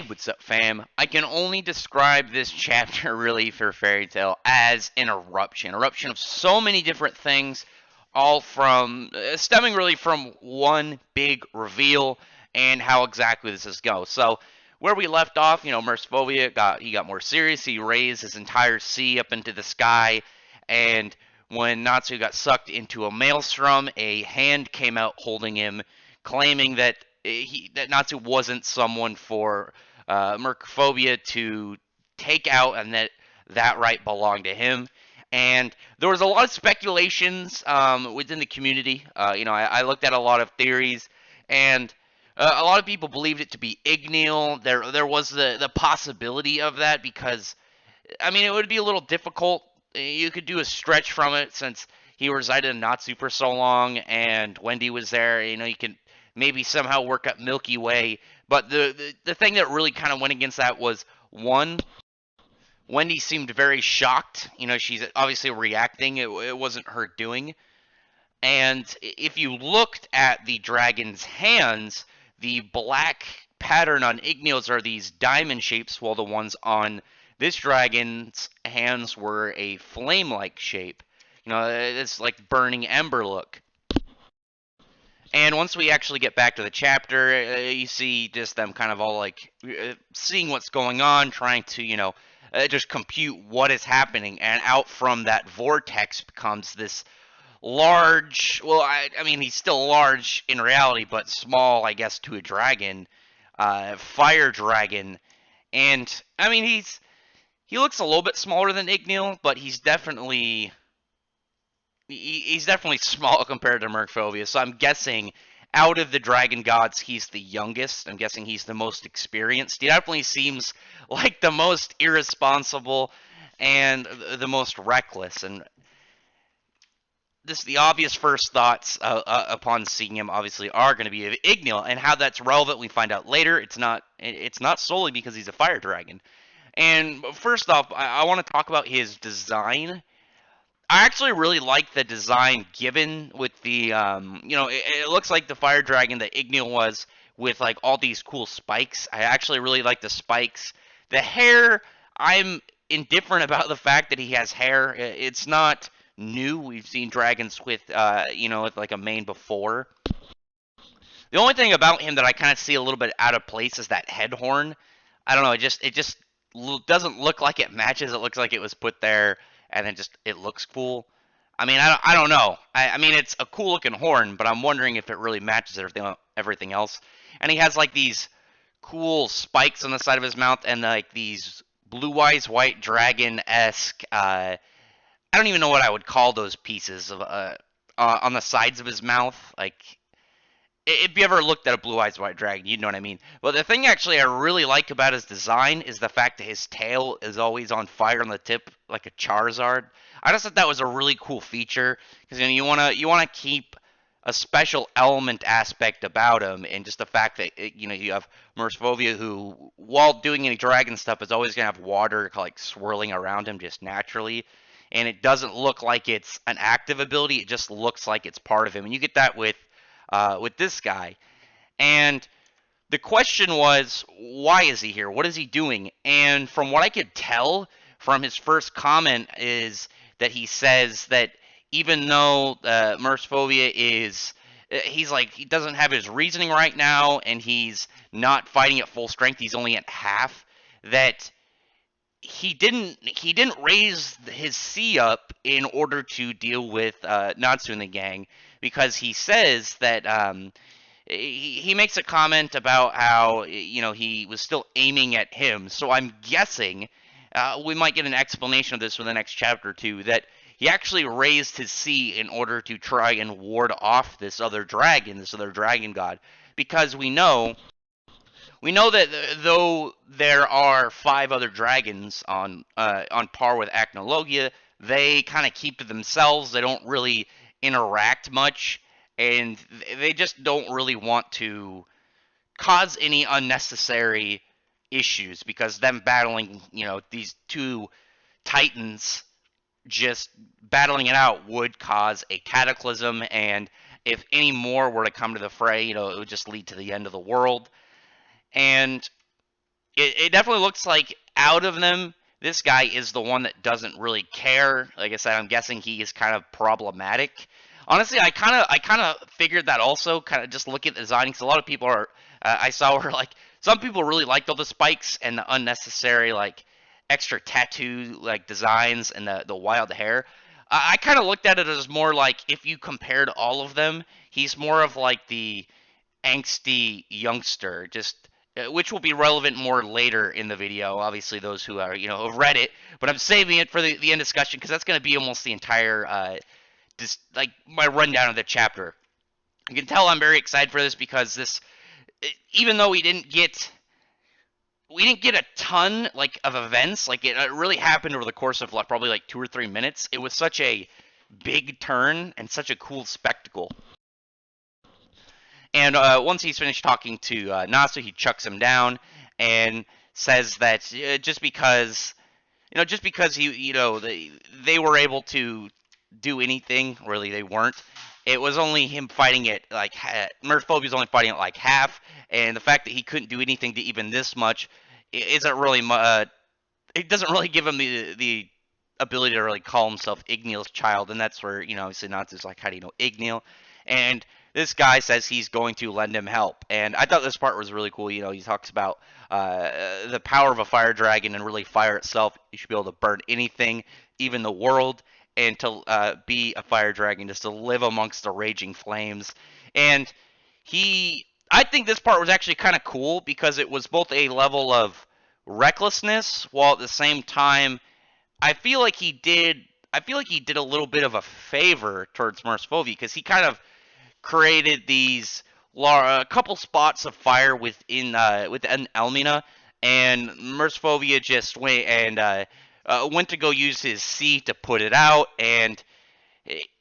What's up, fam? I can only describe this chapter really for Fairy Tail as an eruption. Eruption of so many different things, all from stemming really from one big reveal and how exactly this is go. So where we left off, Mercifovia got more serious. He raised his entire sea up into the sky, and when Natsu got sucked into a maelstrom, a hand came out holding him, claiming that that Natsu wasn't someone for Mercophobia to take out, and that right belonged to him. And there was a lot of speculations within the community. I looked at a lot of theories, and a lot of people believed it to be Igneel. There was the possibility of that because, I mean, it would be a little difficult. You could do a stretch from it since he resided in Natsu for so long, and Wendy was there. You can maybe somehow work up Milky Way. But the thing that really kind of went against that was, one, Wendy seemed very shocked. She's obviously reacting. It wasn't her doing. And if you looked at the dragon's hands, the black pattern on Igneel's are these diamond shapes, while the ones on this dragon's hands were a flame-like shape. It's like burning ember look. And once we actually get back to the chapter, you see just them kind of all like seeing what's going on, trying to, just compute what is happening. And out from that vortex becomes this large, well, I mean, he's still large in reality, but small, I guess, to a dragon, fire dragon. And, I mean, he looks a little bit smaller than Igneel, but he's definitely small compared to Mercphobia, so I'm guessing out of the dragon gods, he's the youngest. I'm guessing he's the most experienced. He definitely seems like the most irresponsible and the most reckless. And the obvious first thoughts upon seeing him, obviously, are going to be of Igneel, and how that's relevant, we find out later. It's not solely because he's a fire dragon. And first off, I want to talk about his design. I actually really like the design given with the, it looks like the fire dragon that Igneel was with, like, all these cool spikes. I actually really like the spikes. The hair, I'm indifferent about the fact that he has hair. It's not new. We've seen dragons with, with, like, a mane before. The only thing about him that I kind of see a little bit out of place is that head horn. I don't know, it just doesn't look like it matches. It looks like it was put there and then it looks cool. I mean, I don't know. I mean, it's a cool looking horn, but I'm wondering if it really matches everything else. And he has like these cool spikes on the side of his mouth and like these blue eyes white dragon-esque. I don't even know what I would call those pieces of on the sides of his mouth. Like, if you ever looked at a blue eyes white dragon, you'd know what I mean. But the thing actually I really like about his design is the fact that his tail is always on fire on the tip, like a Charizard. I just thought that was a really cool feature because you wanna keep a special element aspect about him, and just the fact that you have Mercifovia, who, while doing any dragon stuff, is always gonna have water like swirling around him just naturally. And it doesn't look like it's an active ability; it just looks like it's part of him. And you get that with this guy. And the question was, why is he here? What is he doing? And from what I could tell from his first comment is that he says that even though Mercifovia he doesn't have his reasoning right now, and he's not fighting at full strength, he's only at half, that he didn't raise his C up in order to deal with Natsu and the gang, because he says that he makes a comment about how he was still aiming at him. So I'm guessing we might get an explanation of this in the next chapter too, that he actually raised his C in order to try and ward off this other dragon god, because we know that though there are 5 other dragons on par with Acnologia, they kind of keep to themselves. They don't really interact much, and they just don't really want to cause any unnecessary issues, because them battling, these 2 titans, just battling it out would cause a cataclysm, and if any more were to come to the fray, it would just lead to the end of the world. And it definitely looks like out of them, this guy is the one that doesn't really care. Like I said, I'm guessing he is kind of problematic. Honestly, I kind of figured that also. Kind of just looking at the design, because a lot of people are I saw were like some people really liked all the spikes and the unnecessary like extra tattoo like designs and the wild hair. I kind of looked at it as more like if you compared all of them, he's more of like the angsty youngster, just which will be relevant more later in the video. Obviously, those who are have read it, but I'm saving it for the end discussion because that's going to be almost the entire like my rundown of the chapter. You can tell I'm very excited for this because this, even though we didn't get a ton like of events, like it really happened over the course of like probably like 2 or 3 minutes. It was such a big turn and such a cool spectacle. And once he's finished talking to Natsu, he chucks him down and says that just because they were able to do anything, really they weren't. It was only him fighting it like Murphobia was only fighting it like half, and the fact that he couldn't do anything to even this much isn't really it doesn't really give him the ability to really call himself Igneal's child, and that's where obviously Natsu's like, how do you know Igneal? And this guy says he's going to lend him help, and I thought this part was really cool. He talks about the power of a fire dragon and really fire itself. You should be able to burn anything, even the world, and to be a fire dragon, just to live amongst the raging flames. And I think this part was actually kind of cool because it was both a level of recklessness while at the same time I feel like he did. I feel like he did a little bit of a favor towards Mercifovia because he kind of created these a couple spots of fire within Elmina, and Mercifovia just went to go use his C to put it out, and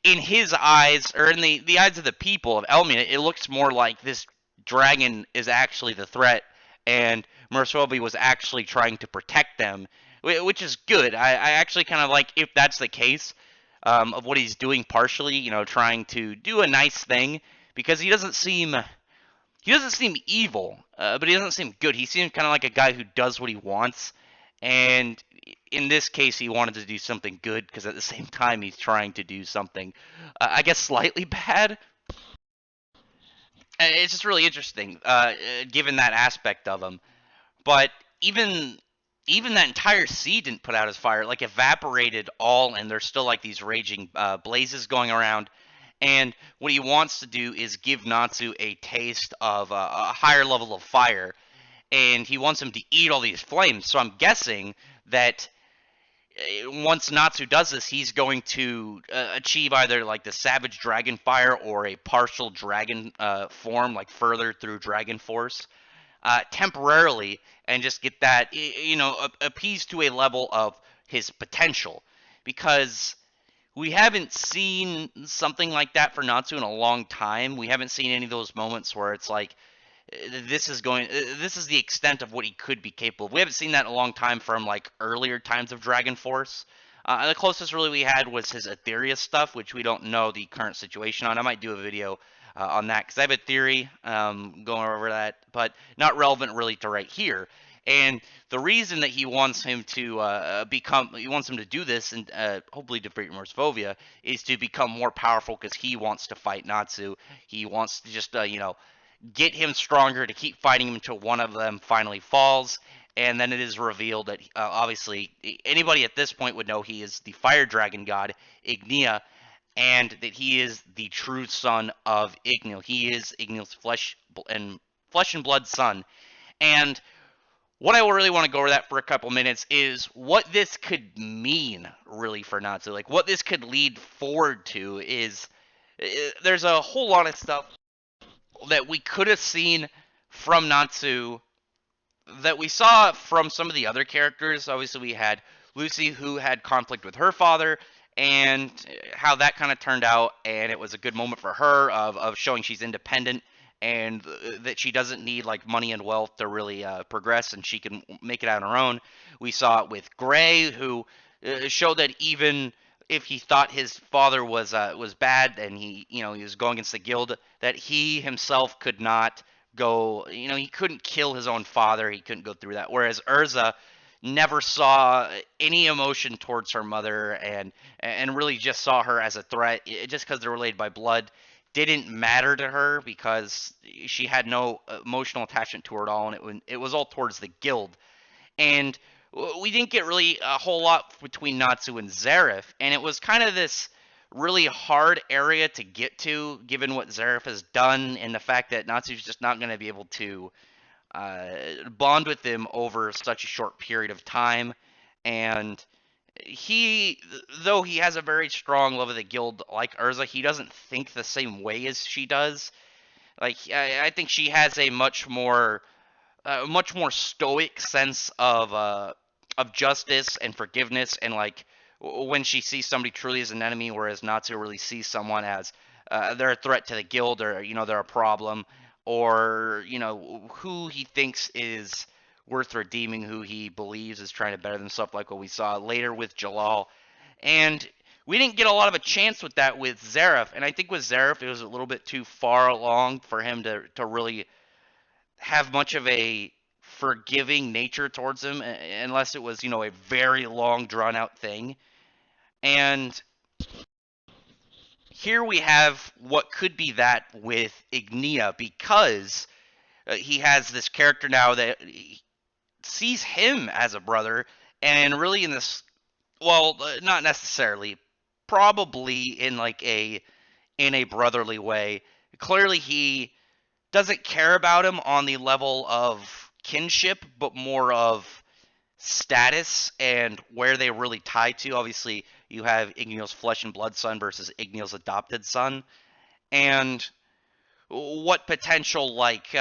in his eyes, or in the eyes of the people of Elmina, it looks more like this dragon is actually the threat, and Mercifovia was actually trying to protect them, which is good. I actually kind of like if that's the case of what he's doing partially, trying to do a nice thing because he doesn't seem evil, but he doesn't seem good. He seems kind of like a guy who does what he wants, and in this case, he wanted to do something good because at the same time, he's trying to do something, I guess, slightly bad. It's just really interesting, given that aspect of him. But even even that entire sea didn't put out his fire, like evaporated all, and there's still like these raging blazes going around. And what he wants to do is give Natsu a taste of a higher level of fire, and he wants him to eat all these flames. So I'm guessing that once Natsu does this, he's going to achieve either like the Savage Dragon Fire or a partial dragon form, like further through Dragon Force, temporarily, and just get that appeased to a level of his potential, because we haven't seen something like that for Natsu in a long time. We haven't seen any of those moments where it's like this is the extent of what he could be capable of. We haven't seen that in a long time from like earlier times of Dragon Force. The closest really we had was his Etheria stuff, which we don't know the current situation on. I might do a video on that because I have a theory going over that, but not relevant really to right here. And the reason that he wants him to he wants him to do this and hopefully defeat Morsfovia is to become more powerful because he wants to fight Natsu. He wants to just get him stronger to keep fighting him until one of them finally falls, and then it is revealed that obviously anybody at this point would know he is the fire dragon god Ignea, and that he is the true son of Igneal. He is Igneal's flesh and blood son. And what I really want to go over that for a couple minutes is what this could mean really for Natsu. Like what this could lead forward to is there's a whole lot of stuff that we could have seen from Natsu that we saw from some of the other characters. Obviously, we had Lucy, who had conflict with her father, and how that kind of turned out, and it was a good moment for her of showing she's independent and that she doesn't need like money and wealth to really progress, and she can make it out on her own. We saw it with Gray, who showed that even if he thought his father was bad and he was going against the guild, that he himself could not go, he couldn't kill his own father. He couldn't go through that. Whereas Urza never saw any emotion towards her mother, and really just saw her as a threat. Just because they're related by blood didn't matter to her because she had no emotional attachment to her at all, and it was all towards the guild. And we didn't get really a whole lot between Natsu and Zareth, and it was kind of this really hard area to get to, given what Zareth has done and the fact that Natsu's just not going to be able to bond with him over such a short period of time. And he, though he has a very strong love of the guild like Urza, he doesn't think the same way as she does. Like, I think she has a much more stoic sense of justice and forgiveness, and like when she sees somebody truly as an enemy, whereas Natsu really sees someone as they're a threat to the guild, or they're a problem, or who he thinks is worth redeeming, who he believes is trying to better themselves, like what we saw later with Jalal. And we didn't get a lot of a chance with that with Zareth, and I think with Zareth it was a little bit too far along for him to really have much of a forgiving nature towards him, unless it was a very long drawn out thing. And here we have what could be that with Ignia, because he has this character now that sees him as a brother, and really in this, well, not necessarily, probably in like a brotherly way. Clearly he doesn't care about him on the level of kinship, but more of status and where they really tie to. Obviously, you have Ignio's flesh and blood son versus Ignio's adopted son, and what potential like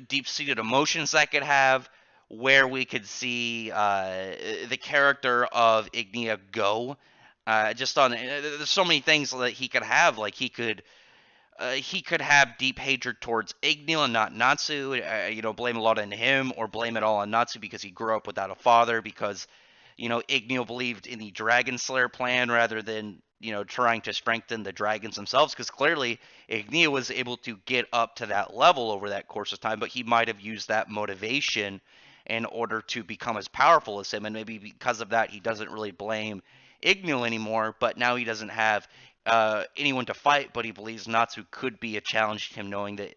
deep-seated emotions that could have, where we could see the character of Ignia go. Just on, there's so many things that he could have. Like he could have deep hatred towards Igneo and not Natsu. Blame a lot on him, or blame it all on Natsu because he grew up without a father. Because Igneo believed in the Dragon Slayer plan rather than trying to strengthen the dragons themselves. Because clearly Igneo was able to get up to that level over that course of time, but he might have used that motivation in order to become as powerful as him. And maybe because of that, he doesn't really blame Igneo anymore. But now he doesn't have anyone to fight, but he believes Natsu could be a challenge to him, knowing that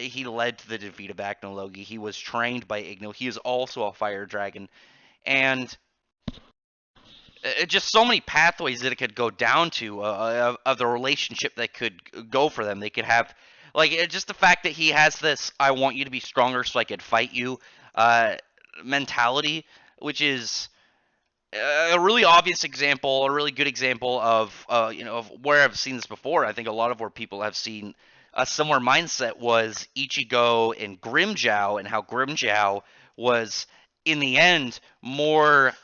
he led to the defeat of Acnologi. He was trained by Igneo. He is also a fire dragon, and just so many pathways that it could go down to of the relationship that could go for them. They could have, like, just the fact that he has this "I want you to be stronger so I could fight you" mentality, which is a really obvious example, a really good example of of where I've seen this before. I think a lot of where people have seen a similar mindset was Ichigo and Grimmjow, and how Grimmjow was in the end more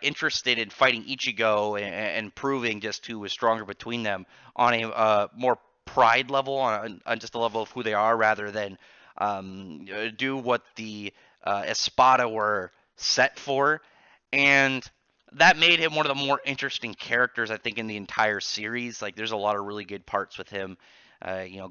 interested in fighting Ichigo, and proving just who was stronger between them on a more pride level, on just a level of who they are, rather than do what the Espada were set for. And that made him one of the more interesting characters, I think, in the entire series. Like, there's a lot of really good parts with him,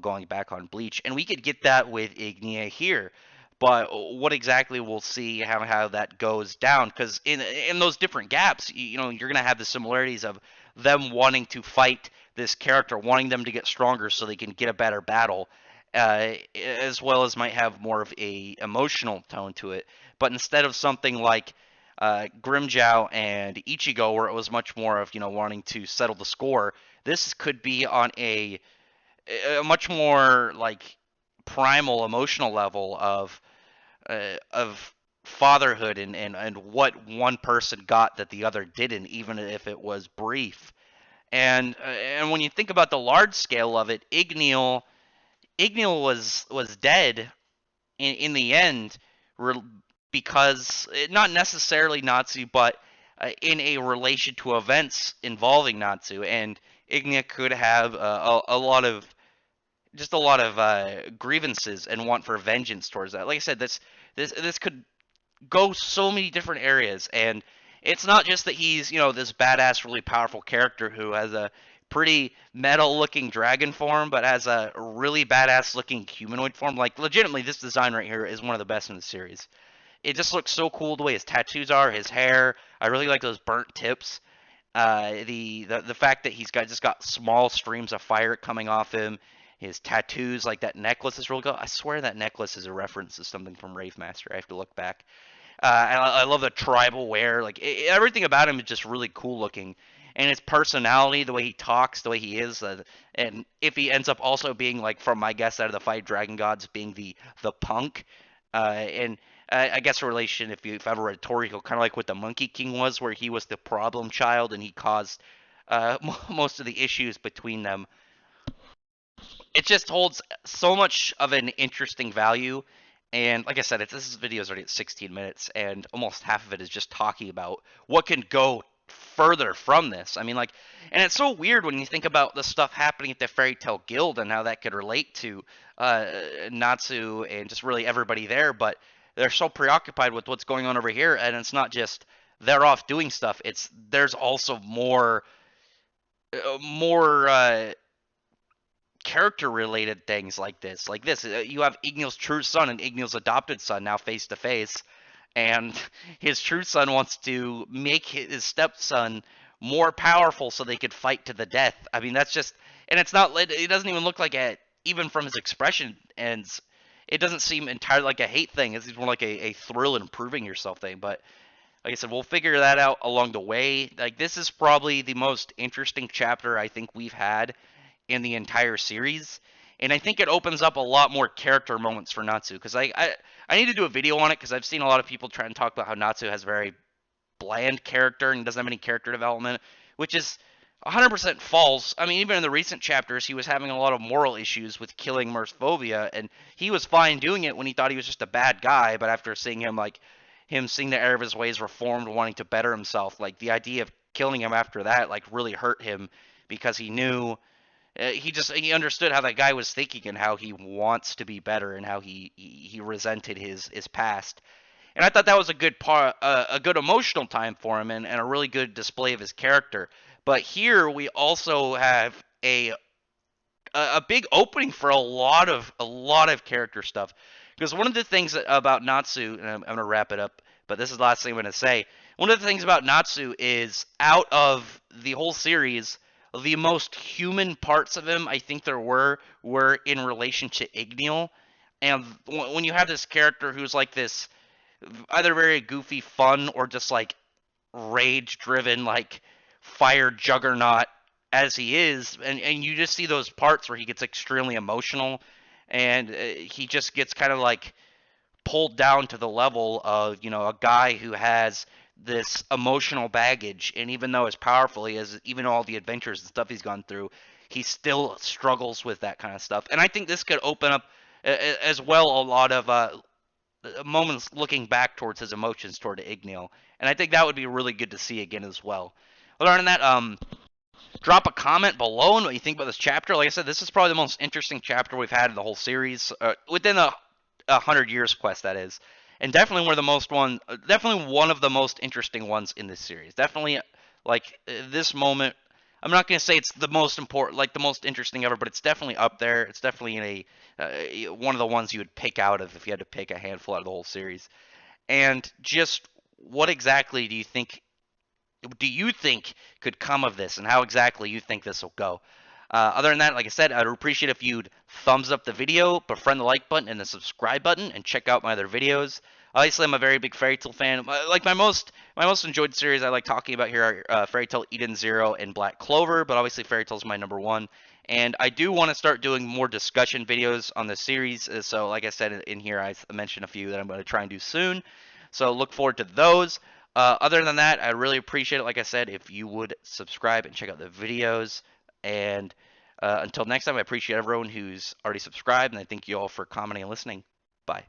going back on Bleach, and we could get that with Ignia here. But what exactly we'll see how that goes down, because in those different gaps, you're gonna have the similarities of them wanting to fight this character, wanting them to get stronger so they can get a better battle, as well as might have more of a emotional tone to it. But instead of something like Grimmjow and Ichigo, where it was much more of wanting to settle the score, this could be on a much more like primal emotional level of fatherhood, and what one person got that the other didn't, even if it was brief. And when you think about the large scale of it, Igneel was dead in the end, because not necessarily Natsu, but in a relation to events involving Natsu, and Ignia could have a lot of grievances and want for vengeance towards that. Like I said, this could go so many different areas, and it's not just that he's this badass, really powerful character who has a pretty metal looking dragon form, but has a really badass looking humanoid form. Like legitimately, this design right here is one of the best in the series. It just looks so cool the way his tattoos are, his hair. I really like those burnt tips. The fact that he's got small streams of fire coming off him. His tattoos, like that necklace, is really cool. I swear that necklace is a reference to something from Rave Master. I have to look back. I love the tribal wear. Like everything about him is just really cool looking, and his personality, the way he talks, the way he is, and if he ends up also being like, from my guess out of the five dragon gods, being the punk, and I guess a relation, if you've ever read Toriko, kind of like what the Monkey King was, where he was the problem child and he caused most of the issues between them. It just holds so much of an interesting value. And like I said, this video is already at 16 minutes, and almost half of it is just talking about what can go further from this. I mean, like, and it's so weird when you think about the stuff happening at the Fairy Tale Guild and how that could relate to Natsu and just really everybody there, but they're so preoccupied with what's going on over here, and it's not just they're off doing stuff. It's there's also more character related things like this. Like this, you have Ignil's true son and Ignil's adopted son now face to face, and his true son wants to make his stepson more powerful so they could fight to the death. I mean, that's just, and it's not, it doesn't even look like a, even from his expression, and it doesn't seem entirely like a hate thing. It's more like a thrill in proving yourself thing. But like I said, we'll figure that out along the way. Like, this is probably the most interesting chapter I think we've had in the entire series, and I think it opens up a lot more character moments for Natsu, because I need to do a video on it, because I've seen a lot of people try and talk about how Natsu has a very bland character and doesn't have any character development, which is 100% false. I mean, even in the recent chapters, he was having a lot of moral issues with killing Merphobia, and he was fine doing it when he thought he was just a bad guy, but after seeing him, like, him seeing the error of his ways reformed, wanting to better himself, like, the idea of killing him after that, like, really hurt him, because he knew he understood how that guy was thinking and how he wants to be better and how he resented his past. And I thought that was a good part, a good emotional time for him, and a really good display of his character. But here we also have a big opening for a lot of character stuff. Because one of the things about Natsu, and I'm gonna wrap it up, but this is the last thing I'm gonna say. One of the things about Natsu is, out of the whole series, the most human parts of him I think there were in relation to Ignil. And when you have this character who's like this, either very goofy fun or just like rage driven, like fire juggernaut as he is, and you just see those parts where he gets extremely emotional, and he just gets kind of like pulled down to the level of, a guy who has this emotional baggage, and even though as powerful he is, even all the adventures and stuff he's gone through, he still struggles with that kind of stuff. And I think this could open up as well a lot of moments looking back towards his emotions toward Ignil, and I think that would be really good to see again as well. Other than that, drop a comment below on what you think about this chapter. Like I said, this is probably the most interesting chapter we've had in the whole series, within the 100 Years quest, that is, and definitely definitely one of the most interesting ones in this series. Definitely, like, this moment, I'm not gonna say it's the most important, like the most interesting ever, but it's definitely up there. It's definitely in one of the ones you would pick out of if you had to pick a handful out of the whole series. And just what exactly do you think could come of this, and how exactly you think this will go? Other than that, like I said, I'd appreciate if you'd thumbs up the video, befriend the like button and the subscribe button, and check out my other videos. Obviously, I'm a very big Fairy Tail fan. Like my most enjoyed series I like talking about here are Fairy Tail Eden Zero and Black Clover, but obviously Fairy Tail's my number one. And I do want to start doing more discussion videos on this series. So like I said in here, I mentioned a few that I'm going to try and do soon. So look forward to those. Other than that, I really appreciate it, like I said, if you would subscribe and check out the videos. And until next time, I appreciate everyone who's already subscribed, and I thank you all for commenting and listening. Bye.